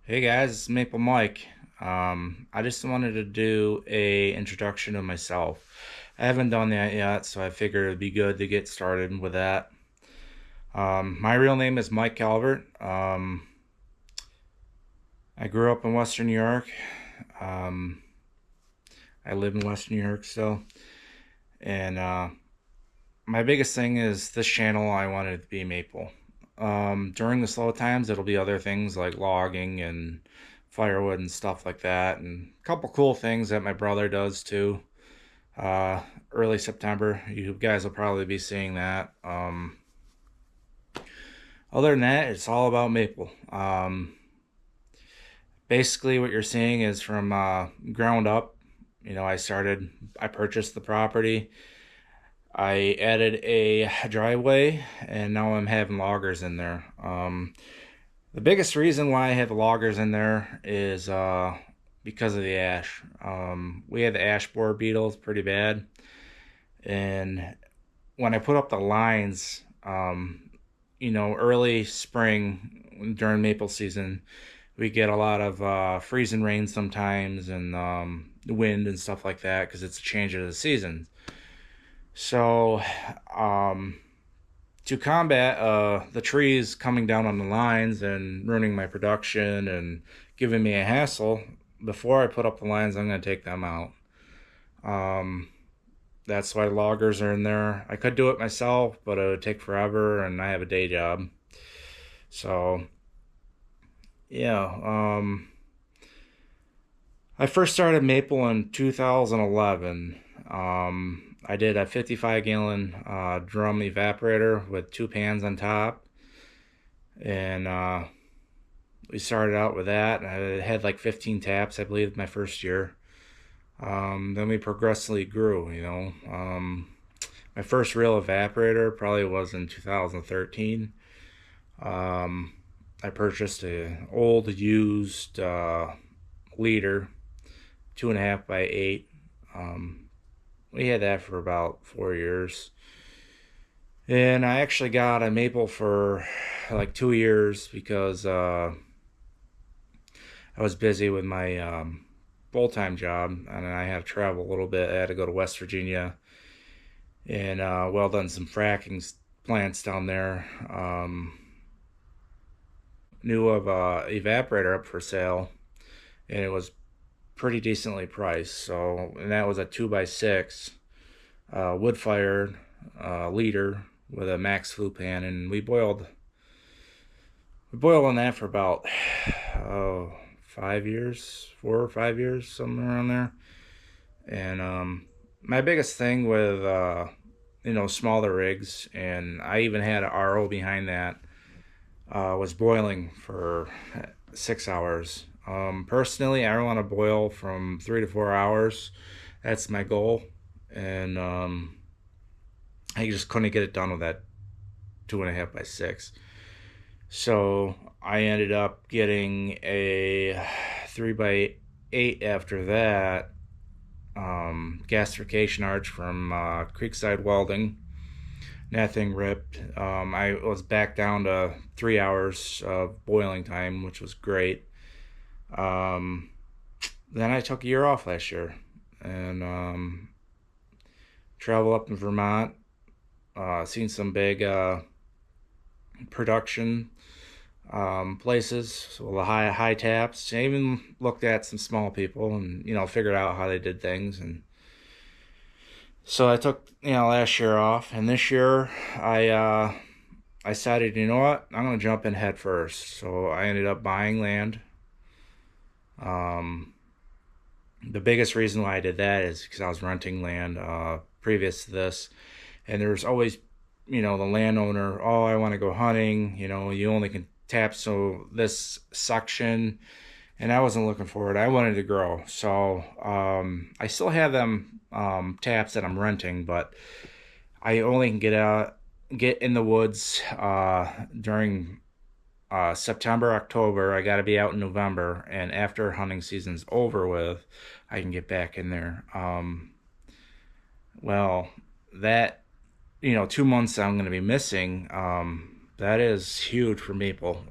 Hey guys, it's Maple Mike. I just wanted to do a introduction of myself. I haven't done that yet, so I figured it'd be good to get started with that. My real name is Mike Calvert. I grew up in Western New York. Um, I live in Western New York still, and my biggest thing is this channel. I wanted it to be Maple. During the slow times, it'll be other things like logging and firewood and stuff like that, and a couple cool things that my brother does too. Uh, Early September, you guys will probably be seeing that. Other than that, it's all about maple. Basically, what you're seeing is from ground up. I purchased the property. I added a driveway, and now I'm having loggers in there. The biggest reason why I have loggers in there is because of the ash. We had the ash borer beetles pretty bad, and when I put up the lines, early spring during maple season, we get a lot of freezing rain sometimes and wind and stuff like that because it's a change of the season. So, um, to combat the trees coming down on the lines and ruining my production and giving me a hassle, before I put up the lines, I'm going to take them out. Um, that's why loggers are in there. I could do it myself, but it would take forever, and I have a day job. So, yeah. I first started maple in 2011. I did a 55-gallon drum evaporator with two pans on top, and we started out with that. I had like 15 taps, I believe, my first year. Then we progressively grew. My first real evaporator probably was in 2013. Um, I purchased an old used liter, 2.5 by 8. Um, we had that for about 4 years. And I actually got a maple for like 2 years because I was busy with my full-time job, and I had to travel a little bit. I had to go to West Virginia and well done some fracking plants down there. Knew of a evaporator up for sale, and it was pretty decently priced. So, and that was a 2 by 6 wood fired liter with a max flue pan, and we boiled on that for about oh 5 years, 4 or 5 years, somewhere around there. And my biggest thing with smaller rigs, and I even had an RO behind that, was boiling for 6 hours. Personally, I want to boil from 3 to 4 hours. That's my goal, and I just couldn't get it done with that 2.5 by 6. So I ended up getting a 3 by 8 after that, gasification arch from Creekside Welding. That thing ripped. I was back down to 3 hours of boiling time, which was great. Um, then I took a year off last year and travel up in Vermont. Seen some big production places, so the high taps. I even looked at some small people and figured out how they did things. And so I took last year off, and this year I decided, you know what, I'm gonna jump in head first. So I ended up buying land. Um, the biggest reason why I did that is because I was renting land previous to this, and there's always the landowner, oh, I want to go hunting, you only can tap so this section, and I wasn't looking for it. I wanted to grow. So I still have them taps that I'm renting, but I only can get in the woods during September, October. I got to be out in November, and after hunting season's over with, I can get back in there. Well, that 2 months I'm going to be missing. That is huge for maple.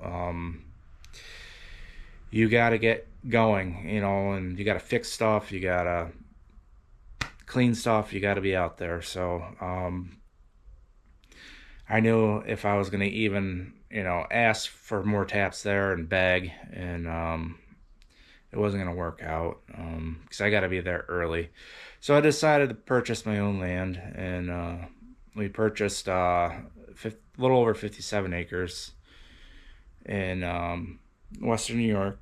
you got to get going, and you got to fix stuff, you got to clean stuff, you got to be out there. So I knew if I was going to even, ask for more taps there and beg, and it wasn't going to work out because I got to be there early. So I decided to purchase my own land, and we purchased a little over 57 acres in Western New York,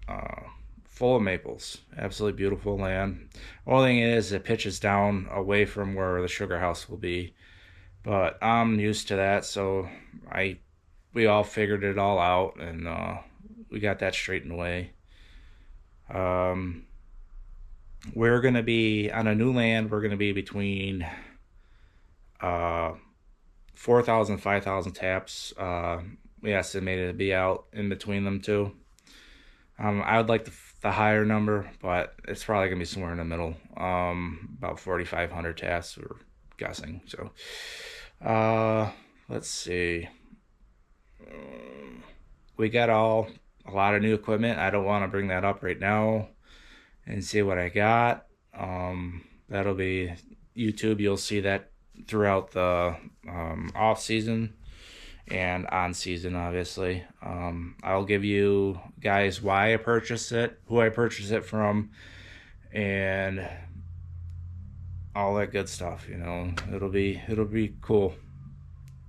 uh, full of maples. Absolutely beautiful land. Only thing is, it pitches down away from where the sugar house will be, but I'm used to that, so we all figured it all out, and we got that straightened away. Um, we're gonna be on a new land. We're gonna be between uh, 4,000, 5,000 taps. We estimated to be out in between them two. I would like the higher number, but it's probably gonna be somewhere in the middle. About 4,500 taps, we're guessing. So, let's see. We got a lot of new equipment. I don't want to bring that up right now and see what I got. That'll be YouTube. You'll see that throughout the off season and on season, obviously. I'll give you guys why I purchased it, who I purchased it from, and all that good stuff. It'll be cool.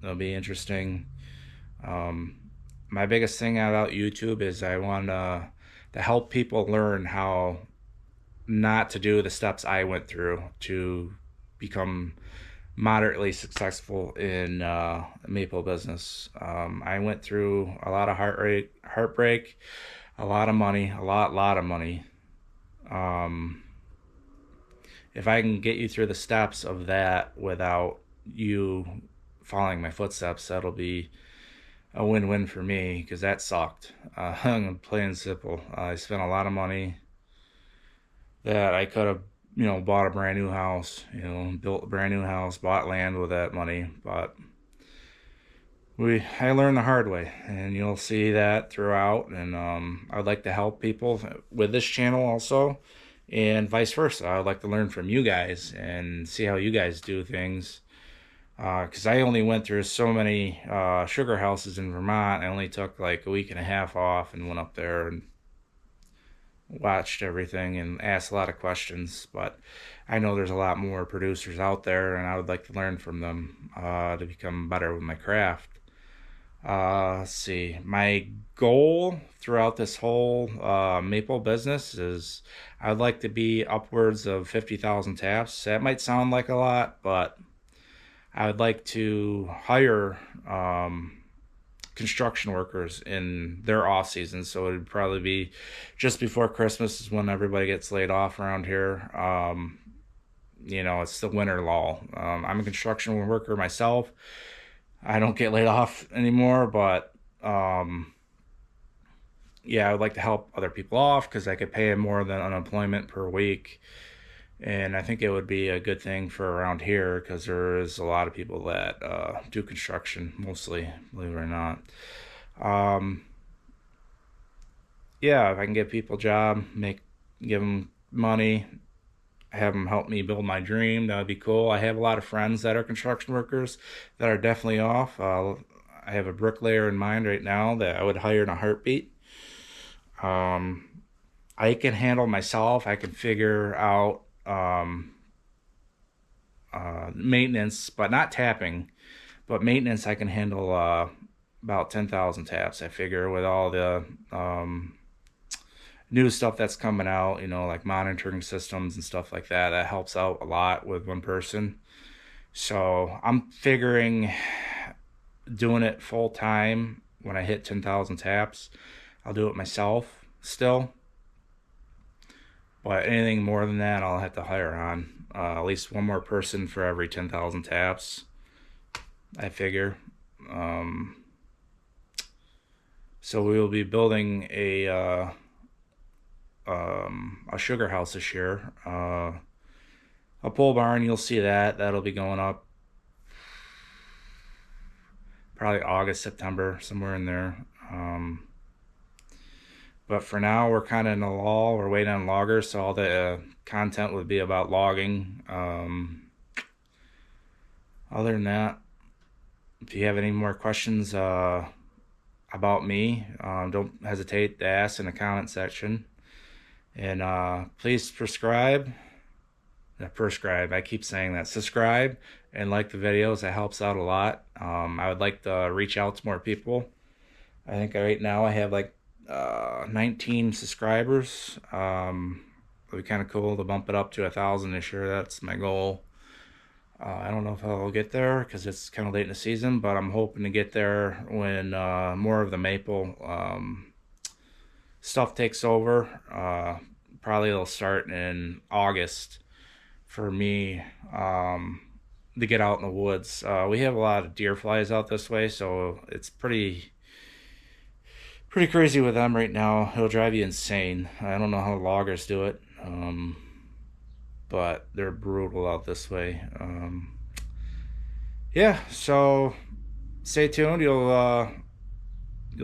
It'll be interesting. My biggest thing about YouTube is I want to help people learn how not to do the steps I went through to become moderately successful in maple business. I went through a lot of heartbreak, a lot of money, a lot of money. If I can get you through the steps of that without you following my footsteps, that'll be a win-win for me, because that sucked. Plain and simple. I spent a lot of money that I could have, bought a brand new house, built a brand new house, bought land with that money, but I learned the hard way, and you'll see that throughout. And I'd like to help people with this channel also, and vice versa. I'd like to learn from you guys and see how you guys do things. Because I only went through so many sugar houses in Vermont. I only took like a week and a half off and went up there and watched everything and asked a lot of questions. But I know there's a lot more producers out there, and I would like to learn from them to become better with my craft. Let's see. My goal throughout this whole maple business is I'd like to be upwards of 50,000 taps. That might sound like a lot, but I would like to hire construction workers in their off season. So it would probably be just before Christmas is when everybody gets laid off around here. It's the winter lull. I'm a construction worker myself. I don't get laid off anymore, but yeah, I would like to help other people off because I could pay them more than unemployment per week. And I think it would be a good thing for around here because there is a lot of people that do construction, mostly, believe it or not. Yeah, if I can give people a job, give them money, have them help me build my dream, that would be cool. I have a lot of friends that are construction workers that are definitely off. I have a bricklayer in mind right now that I would hire in a heartbeat. I can handle myself. I can figure out maintenance, but not tapping, but maintenance I can handle about 10,000 taps, I figure, with all the new stuff that's coming out, like monitoring systems and stuff like that. That helps out a lot with one person. So I'm figuring doing it full time when I hit 10,000 taps. I'll do it myself still. But anything more than that, I'll have to hire on. At least one more person for every 10,000 taps, I figure. So we will be building a sugar house this year. A pole barn, you'll see that. That'll be going up probably August, September, somewhere in there. But for now, we're kind of in a lull. We're waiting on loggers, so all the content would be about logging. Other than that, if you have any more questions about me, don't hesitate to ask in the comment section. And please subscribe. I keep saying that. Subscribe and like the videos. That helps out a lot. I would like to reach out to more people. I think right now I have like 19 subscribers. It'd be kind of cool to bump it up to 1,000 this year. That's my goal. I don't know if I'll get there because it's kind of late in the season, but I'm hoping to get there when more of the maple stuff takes over. Probably it'll start in August for me to get out in the woods. We have a lot of deer flies out this way, so it's pretty crazy with them right now. It'll drive you insane. I don't know how loggers do it, but they're brutal out this way. Yeah, so stay tuned. You'll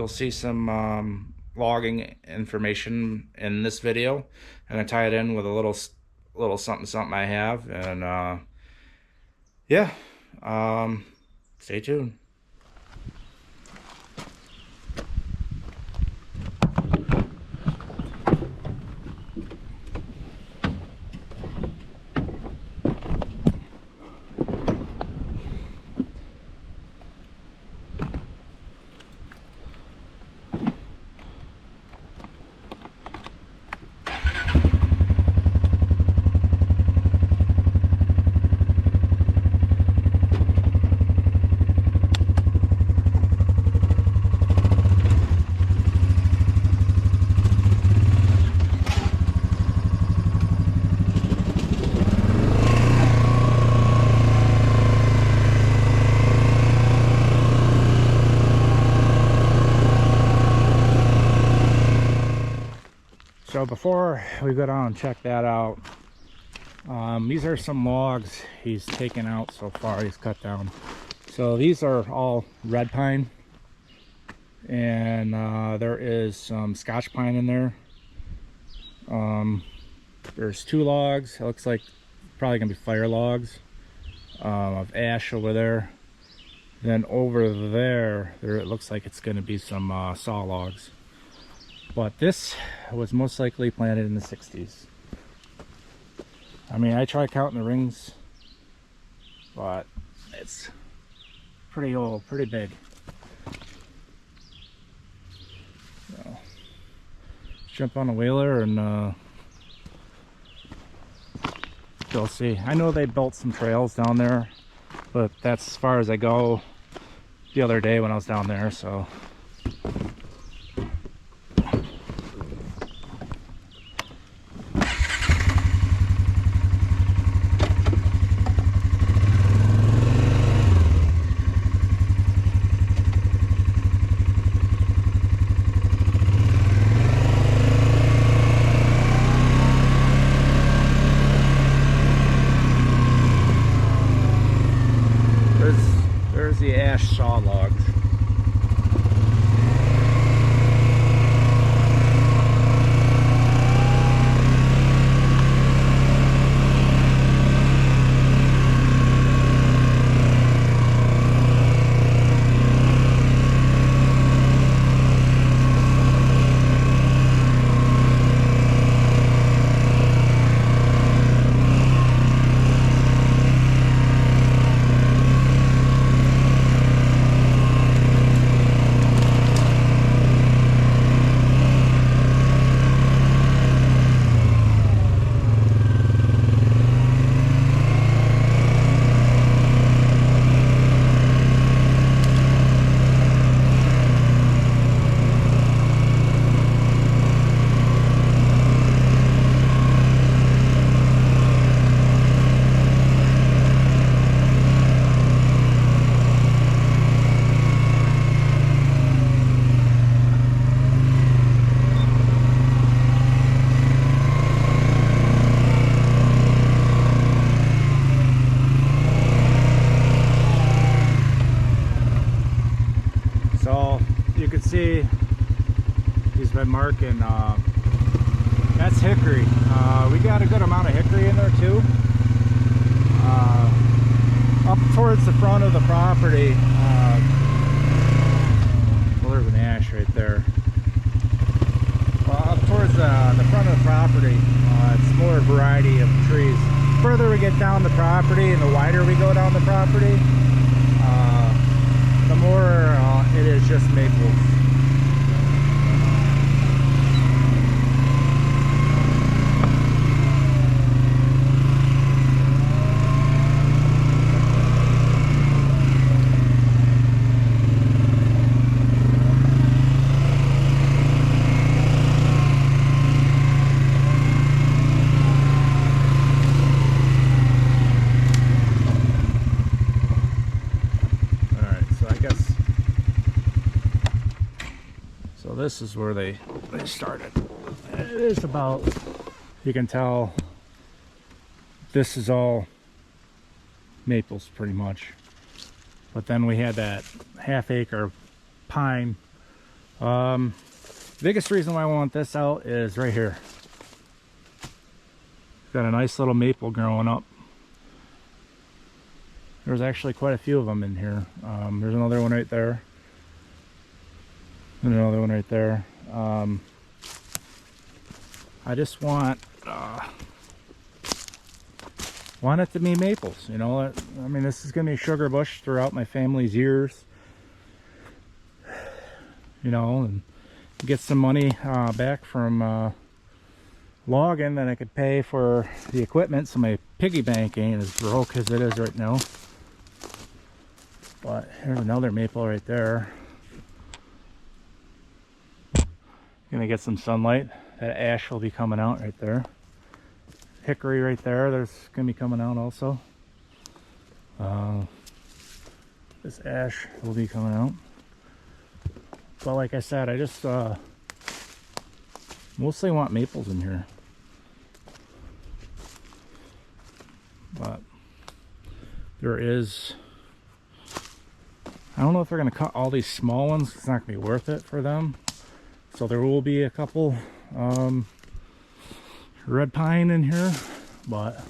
see some logging information in this video, and I tie it in with a little something I have, and yeah, stay tuned. So before we go down and check that out, these are some logs he's taken out so far. He's cut down. So these are all red pine, and there is some Scotch pine in there. There's 2 logs. It looks like probably gonna be fire logs of ash over there. Then over there it looks like it's gonna be some saw logs. But this was most likely planted in the 60s. I mean, I tried counting the rings, but it's pretty old, pretty big. So, jump on a whaler and you'll see. I know they built some trails down there, but that's as far as I go the other day when I was down there, so. There's the ash saw logs. he's been marking. That's hickory. We got a good amount of hickory in there too. Up towards the front of the property, well, there's an ash right there. Up towards the front of the property, it's more variety of trees. Further we get down the property and the wider we go down the property, the more it is just maples. This is where they started. It is about, you can tell, this is all maples pretty much. But then we had that half-acre pine. Biggest reason why I want this out is right here. Got a nice little maple growing up. There's actually quite a few of them in here. There's another one right there. And another one right there. I just want it to be maples, you know. I mean, this is gonna be a sugar bush throughout my family's years, you know, and get some money back from logging that I could pay for the equipment, so my piggy bank ain't as broke as it is right now. But here's another maple right there. Gonna get some sunlight. That ash will be coming out right there. Hickory right there, there's gonna be coming out also. This ash will be coming out. But like I said, I just mostly want maples in here. But there is, I don't know if they're gonna cut all these small ones. It's not gonna be worth it for them. So there will be a couple red pine in here, but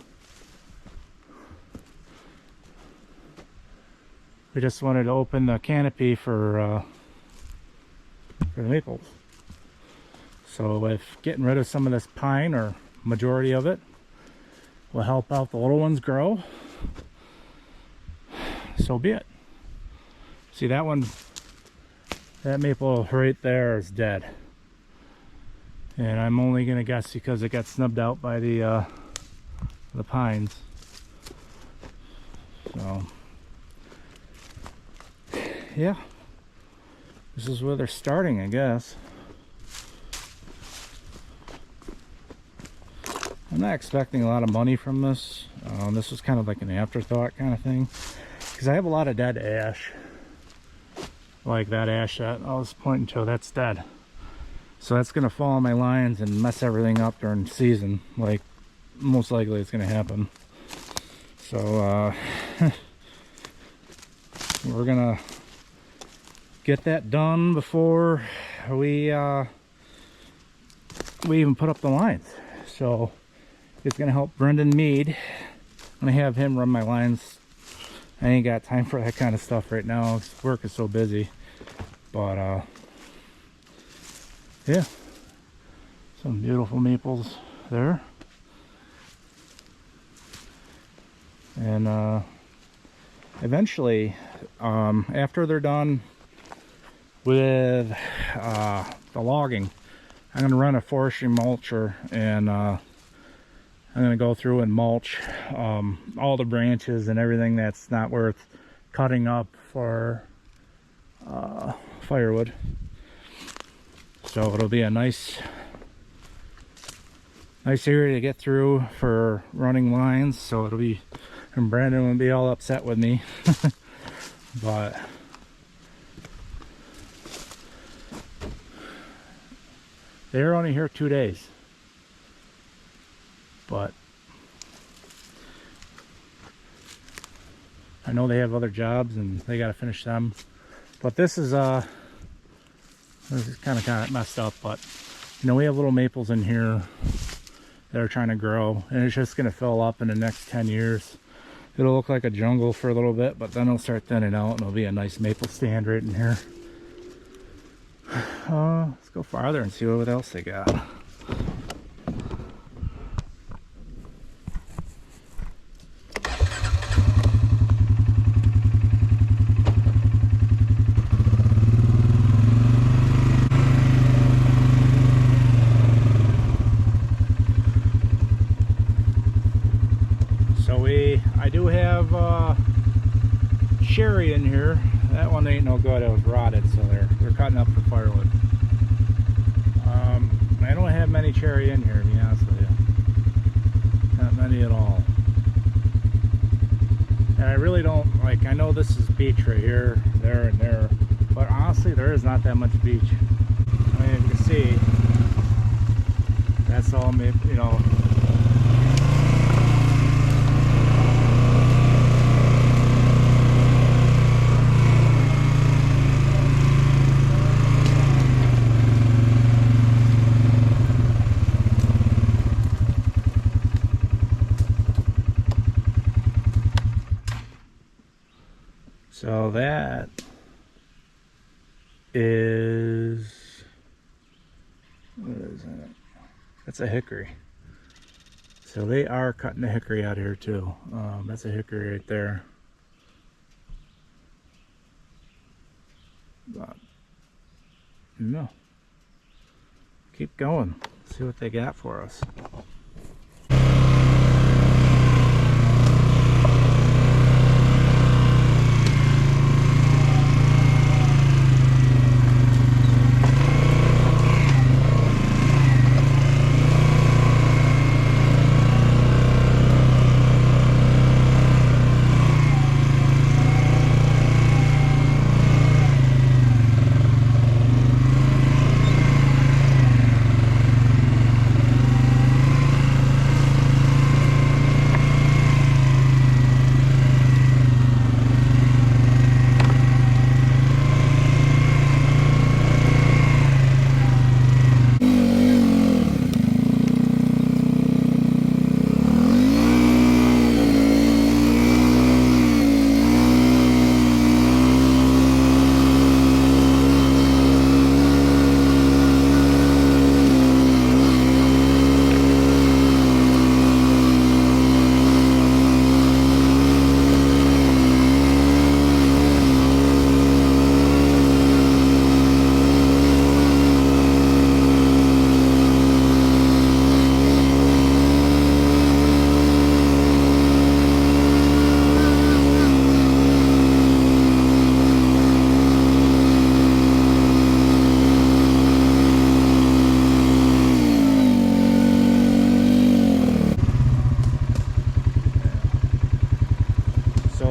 we just wanted to open the canopy for the maples. So if getting rid of some of this pine, or majority of it, will help out the little ones grow, so be it. See that one? That maple right there is dead. And I'm only gonna guess because it got snubbed out by the pines. So yeah, this is where they're starting, I guess. I'm not expecting a lot of money from this. This was kind of like an afterthought kind of thing, because I have a lot of dead ash. Like that ash that I was pointing to, that's dead. So that's gonna fall on my lines and mess everything up during season. Like, most likely it's gonna happen. So we're gonna get that done before we even put up the lines. So it's gonna help Brendan Mead. I'm gonna have him run my lines. I ain't got time for that kind of stuff right now. Work is so busy. But yeah, some beautiful maples there. And eventually, after they're done with the logging, I'm going to run a forestry mulcher, and I'm going to go through and mulch all the branches and everything that's not worth cutting up for firewood. So it'll be a nice area to get through for running lines. So it'll be, and Brandon won't be all upset with me. But they're only here 2 days. But I know they have other jobs and they got to finish them. But this is This is kind of got messed up, but you know, we have little maples in here that are trying to grow, and it's just going to fill up in the next 10 years. It'll look like a jungle for a little bit, but then it'll start thinning out and it'll be a nice maple stand right in here. Let's go farther and see what else they got. I do have cherry in here. That one ain't no good. It was rotted, so they're cutting up for firewood. I don't have many cherry in here, to be honest with you. Not many at all. And I really don't like. I know this is beach right here, there, and there, but honestly, there is not that much beach. I mean, you can see that's all made, you know. So that is, what is that? That's a hickory. So they are cutting the hickory out here too. That's a hickory right there. But no, keep going. See what they got for us.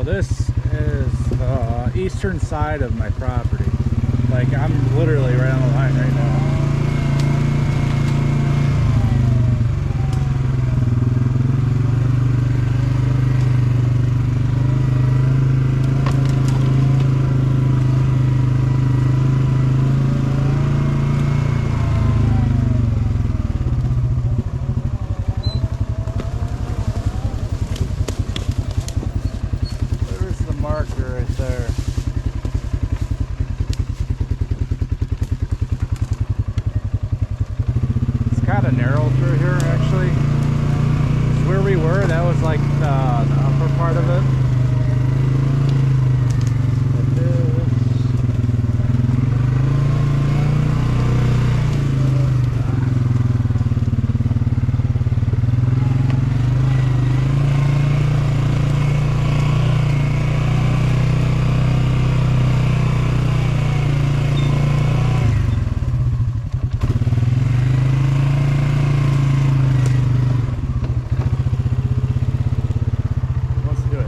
This is the eastern side of my property. Like, I'm literally right on the line right now. Narrow through here, actually. Where we were, that was like the upper part of it.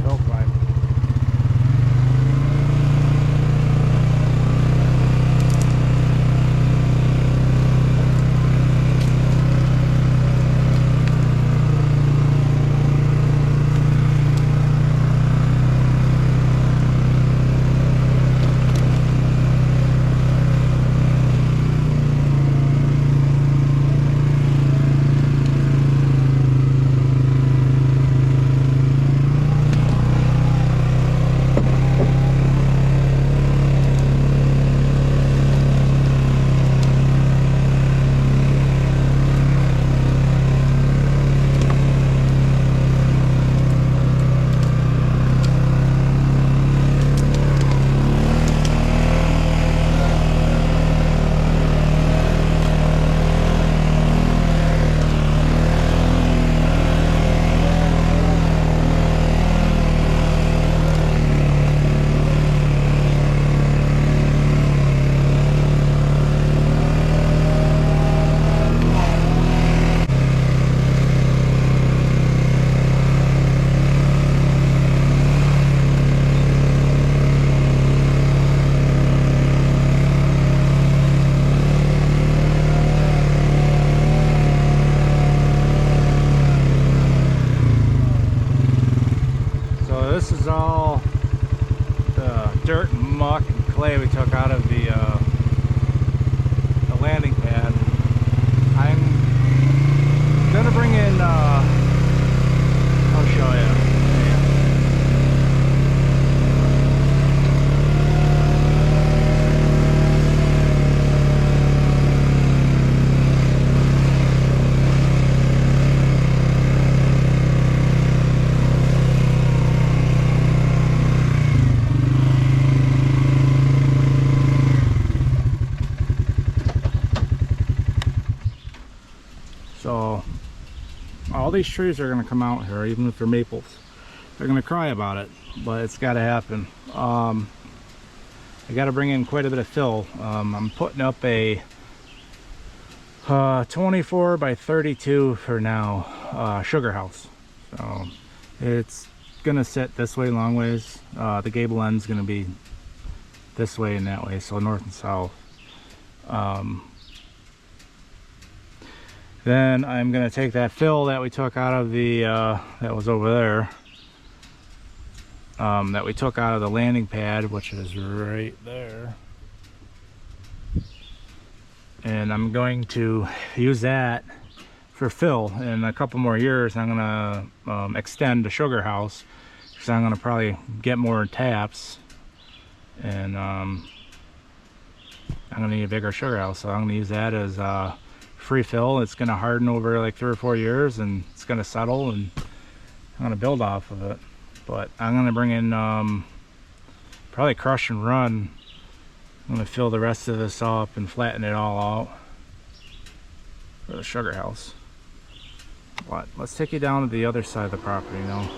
Hill climb. So all these trees are going to come out here, even if they're maples. They're going to cry about it, but it's got to happen. I got to bring in quite a bit of fill. I'm putting up a 24 by 32 for now sugar house. So it's gonna sit this way long ways. The gable end's gonna be this way and that way, so north and south. Then I'm gonna take that fill that we took out of the that was over there, that we took out of the landing pad, which is right there, and I'm going to use that for fill. In a couple more years I'm gonna extend the sugar house, because I'm gonna probably get more taps, and I'm gonna need a bigger sugar house, so I'm gonna use that as free fill. It's gonna harden over like 3 or 4 years, and it's gonna settle, and I'm gonna build off of it. But I'm gonna bring in probably crush and run. I'm gonna fill the rest of this up and flatten it all out for the sugar house. But let's take you down to the other side of the property now.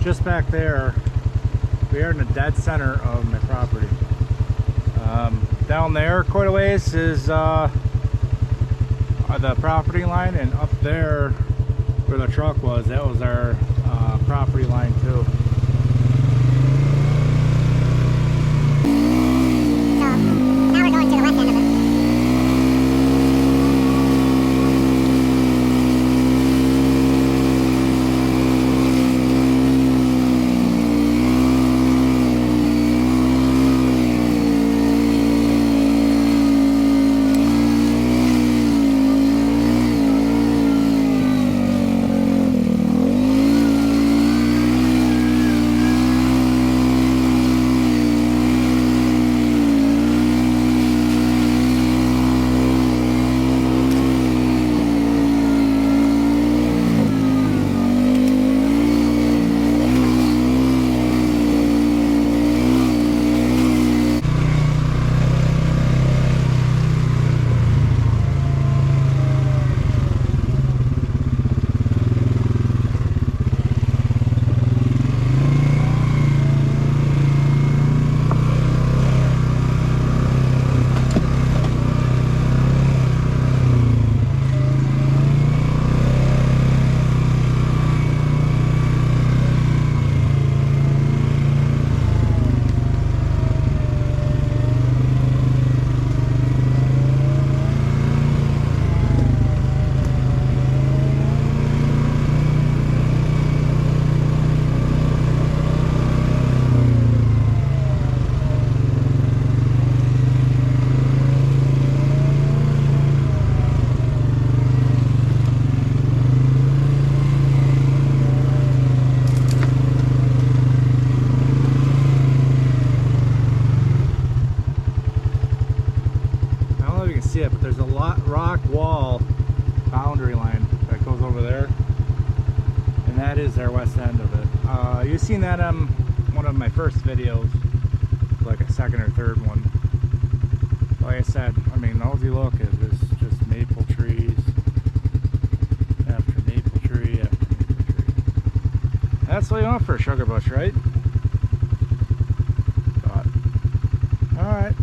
Just back there, we are in the dead center of my property. Down there quite a ways is the property line, and up there where the truck was, that was our property line too. Now we're going to the west end of it. rock wall boundary line that goes over there, and that is our west end of it. You've seen that on one of my first videos, like a second or third one. Like I said, I mean, all you look is just maple trees after maple tree after maple tree. That's what you want for a sugar bush, right? But, all right.